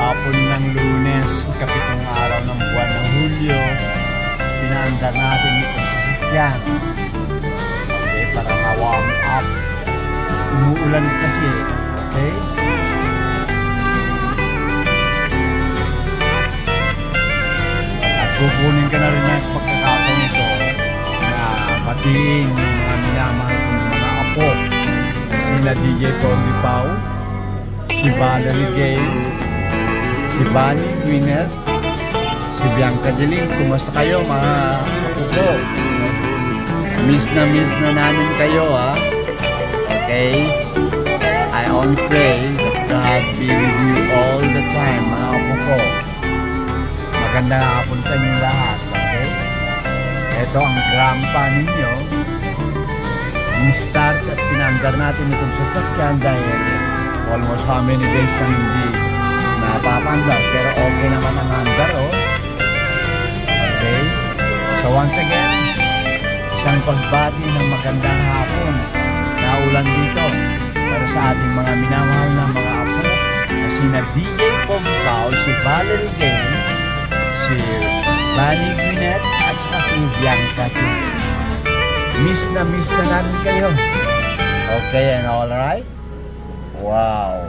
Hapon ng Lunes, ikapitong araw ng buwan ng Hulyo, pinaandar natin itong sasakyan. Okay, para na-warm up. Umuulan kasi, okay? At kukunin ka na rin ng pagkakataon ito na batiin yung mga minamahal kong mga apo. Sila DJ Tommy Pau, si Valerie Gay, si Bunny Gwyneth, si Bianca Jeline. Kumusta kayo mga kapupo? Miss na namin kayo, ha? Okay? I only pray that God be with you all the time, mga kapupo. Magandang hapon sa inyo lahat, okay? Ito ang grandpa ninyo. Start at pinandar natin itong sasakyan dahil almost how many days na hindi napapandar, pero okay naman ang andar, oh. Okay? So once again, isang pagbati ng magandang hapon na ulan dito para sa ating mga minamahal na mga apo na sina DJ Pompao, si Valerie Gay, si Bunny Gwyneth at saka si Bianca Jeline. Miss na namin kayo. Okay and alright? Wow!